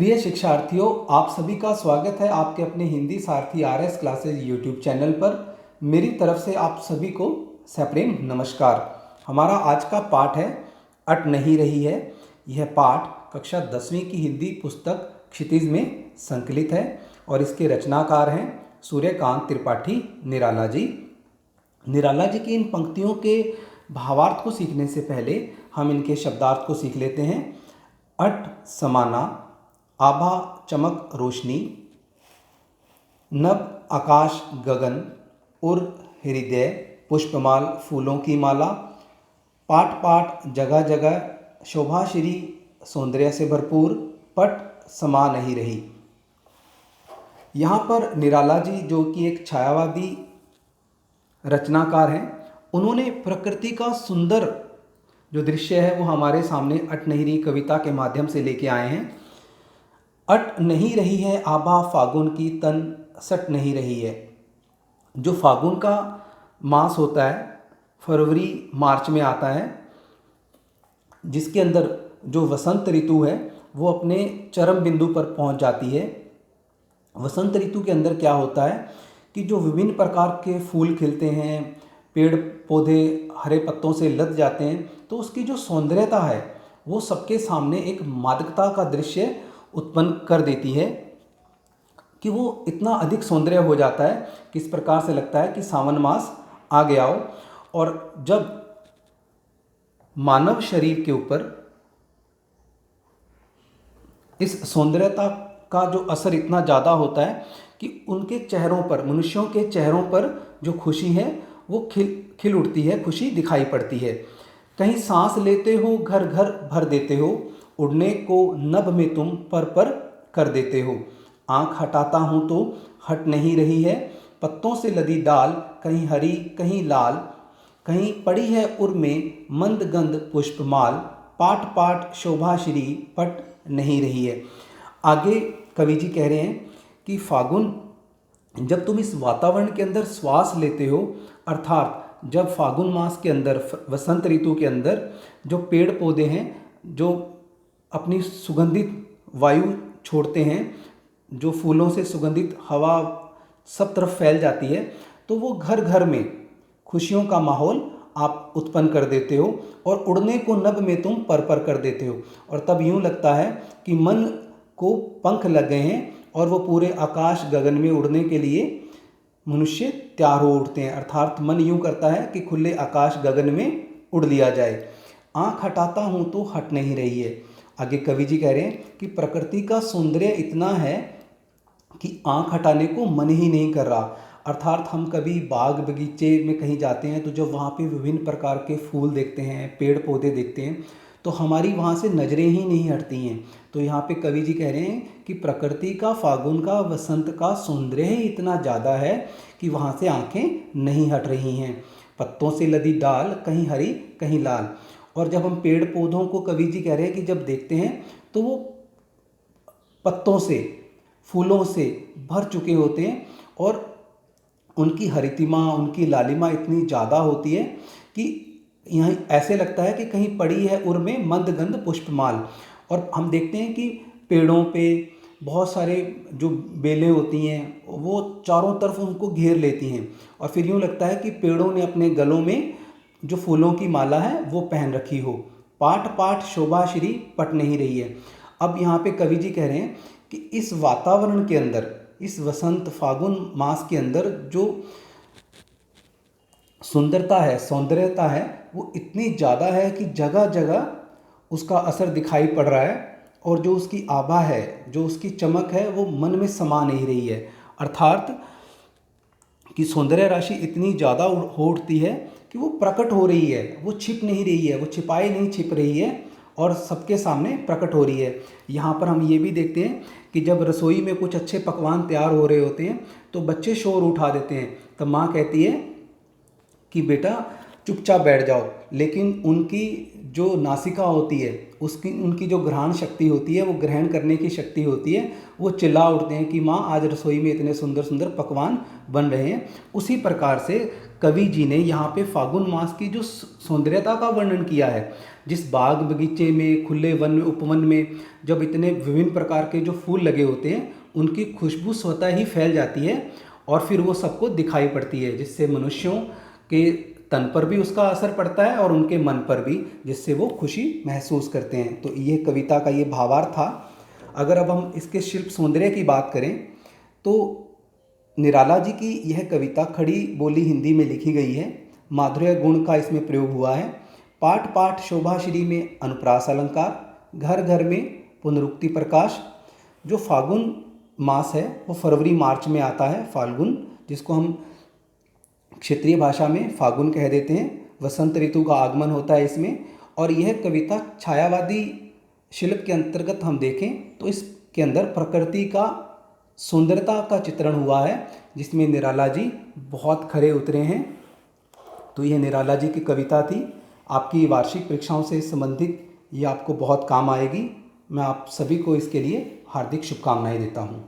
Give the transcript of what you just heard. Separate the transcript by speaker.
Speaker 1: प्रिय शिक्षार्थियों, आप सभी का स्वागत है आपके अपने हिंदी सारथी आरएस क्लासेज यूट्यूब चैनल पर। मेरी तरफ से आप सभी को सप्रेम नमस्कार। हमारा आज का पाठ है अट नहीं रही है। यह पाठ कक्षा 10वीं की हिंदी पुस्तक क्षितिज में संकलित है और इसके रचनाकार हैं सूर्यकांत त्रिपाठी निराला जी। निराला जी की इन पंक्तियों के भावार्थ को सीखने से पहले हम इनके शब्दार्थ को सीख लेते हैं। अट समाना, आभा चमक रोशनी, नभ आकाश गगन, उर हृदय, पुष्पमाल फूलों की माला, पाट पाट जगह जगह, शोभा श्री सौंदर्य से भरपूर, पट समा नहीं रही। यहाँ पर निराला जी जो कि एक छायावादी रचनाकार हैं, उन्होंने प्रकृति का सुंदर जो दृश्य है वो हमारे सामने अट नहीं रही कविता के माध्यम से लेके आए हैं। अट नहीं रही है आभा फागुन की, तन सट नहीं रही है। जो फागुन का मास होता है, फरवरी मार्च में आता है, जिसके अंदर जो वसंत ऋतु है वो अपने चरम बिंदु पर पहुंच जाती है। वसंत ऋतु के अंदर क्या होता है कि जो विभिन्न प्रकार के फूल खिलते हैं, पेड़ पौधे हरे पत्तों से लद जाते हैं, तो उसकी जो सौंदर्यता है वो सबके सामने एक मादकता का दृश्य उत्पन्न कर देती है कि वो इतना अधिक सौंदर्य हो जाता है कि इस प्रकार से लगता है कि सावन मास आ गया हो। और जब मानव शरीर के ऊपर इस सौंदर्यता का जो असर इतना ज़्यादा होता है कि उनके चेहरों पर, मनुष्यों के चेहरों पर जो खुशी है वो खिल उठती है, खुशी दिखाई पड़ती है। कहीं सांस लेते हो घर घर भर देते हो, उड़ने को नभ में तुम पर पर कर देते हो। आँख हटाता हूँ तो हट नहीं रही है, पत्तों से लदी डाल, कहीं हरी कहीं लाल, कहीं पड़ी है उर में मंद गंध पुष्पमाल, पाट पाट शोभा श्री पट नहीं रही है। आगे कवि जी कह रहे हैं कि फागुन, जब तुम इस वातावरण के अंदर श्वास लेते हो, अर्थात जब फागुन मास के अंदर, वसंत ऋतु के अंदर जो पेड़ पौधे हैं जो अपनी सुगंधित वायु छोड़ते हैं, जो फूलों से सुगंधित हवा सब तरफ फैल जाती है, तो वो घर घर में खुशियों का माहौल आप उत्पन्न कर देते हो और उड़ने को नभ में तुम पर पर कर देते हो। और तब यूँ लगता है कि मन को पंख लग गए हैं और वो पूरे आकाश गगन में उड़ने के लिए मनुष्य तैयार हो उठते हैं। अर्थात मन यूँ करता है कि खुले आकाश गगन में उड़ लिया जाए। आँख हटाता हूँ तो हट नहीं रही है। आगे कवि जी कह रहे हैं कि प्रकृति का सौंदर्य इतना है कि आँख हटाने को मन ही नहीं कर रहा। अर्थात हम कभी बाग बगीचे में कहीं जाते हैं तो जब वहाँ पे विभिन्न प्रकार के फूल देखते हैं, पेड़ पौधे देखते हैं, तो हमारी वहाँ से नज़रें ही नहीं हटती हैं। तो यहाँ पे कवि जी कह रहे हैं कि प्रकृति का, फागुन का, वसंत का सौंदर्य ही इतना ज़्यादा है कि वहाँ से आँखें नहीं हट रही हैं। पत्तों से लदी डाल, कहीं हरी कहीं लाल। और जब हम पेड़ पौधों को, कवि जी कह रहे हैं कि जब देखते हैं तो वो पत्तों से, फूलों से भर चुके होते हैं और उनकी हरितिमा, उनकी लालिमा इतनी ज़्यादा होती है कि यहाँ ऐसे लगता है कि कहीं पड़ी है उर में मंद गंध पुष्पमाल। और हम देखते हैं कि पेड़ों पे बहुत सारे जो बेलें होती हैं वो चारों तरफ उनको घेर लेती हैं और फिर यूँ लगता है कि पेड़ों ने अपने गलों में जो फूलों की माला है वो पहन रखी हो। पाट पाट शोभा श्री पट नहीं रही है। अब यहाँ पे कवि जी कह रहे हैं कि इस वातावरण के अंदर, इस वसंत फागुन मास के अंदर जो सुंदरता है, सौंदर्यता है, वो इतनी ज़्यादा है कि जगह जगह उसका असर दिखाई पड़ रहा है और जो उसकी आभा है, जो उसकी चमक है, वो मन में समा नहीं रही है। अर्थात कि सौंदर्य राशि इतनी ज़्यादा हो उठती है कि वो प्रकट हो रही है, वो छिप नहीं रही है, वो छिपाई नहीं छिप रही है और सबके सामने प्रकट हो रही है। यहाँ पर हम ये भी देखते हैं कि जब रसोई में कुछ अच्छे पकवान तैयार हो रहे होते हैं तो बच्चे शोर उठा देते हैं, तो माँ कहती है कि बेटा चुपचाप बैठ जाओ, लेकिन उनकी जो नासिका होती है, उनकी जो ग्रहण शक्ति होती है, वो ग्रहण करने की शक्ति होती है, वो चिल्ला उठते हैं कि माँ आज रसोई में इतने सुंदर सुंदर पकवान बन रहे हैं। उसी प्रकार से कवि जी ने यहाँ पे फागुन मास की जो सौंदर्यता का वर्णन किया है, जिस बाग बगीचे में, खुले वन में, उपवन में जब इतने विभिन्न प्रकार के जो फूल लगे होते हैं उनकी खुशबू स्वतः ही फैल जाती है और फिर वो सबको दिखाई पड़ती है, जिससे मनुष्यों के तन पर भी उसका असर पड़ता है और उनके मन पर भी, जिससे वो खुशी महसूस करते हैं। तो ये कविता का ये भावार्थ था। अगर अब हम इसके शिल्प सौंदर्य की बात करें तो निराला जी की यह कविता खड़ी बोली हिंदी में लिखी गई है। माधुर्य गुण का इसमें प्रयोग हुआ है। पाठ पाठ शोभाश्री में अनुप्रास अलंकार, घर घर में पुनरुक्ति प्रकाश। जो फागुन मास है वो फरवरी मार्च में आता है, फाल्गुन, जिसको हम क्षेत्रीय भाषा में फागुन कह देते हैं। वसंत ऋतु का आगमन होता है इसमें। और यह कविता छायावादी शिल्प के अंतर्गत हम देखें तो इसके अंदर प्रकृति का सुंदरता का चित्रण हुआ है, जिसमें निराला जी बहुत खरे उतरे हैं। तो यह निराला जी की कविता थी। आपकी वार्षिक परीक्षाओं से संबंधित ये आपको बहुत काम आएगी। मैं आप सभी को इसके लिए हार्दिक शुभकामनाएं देता हूँ।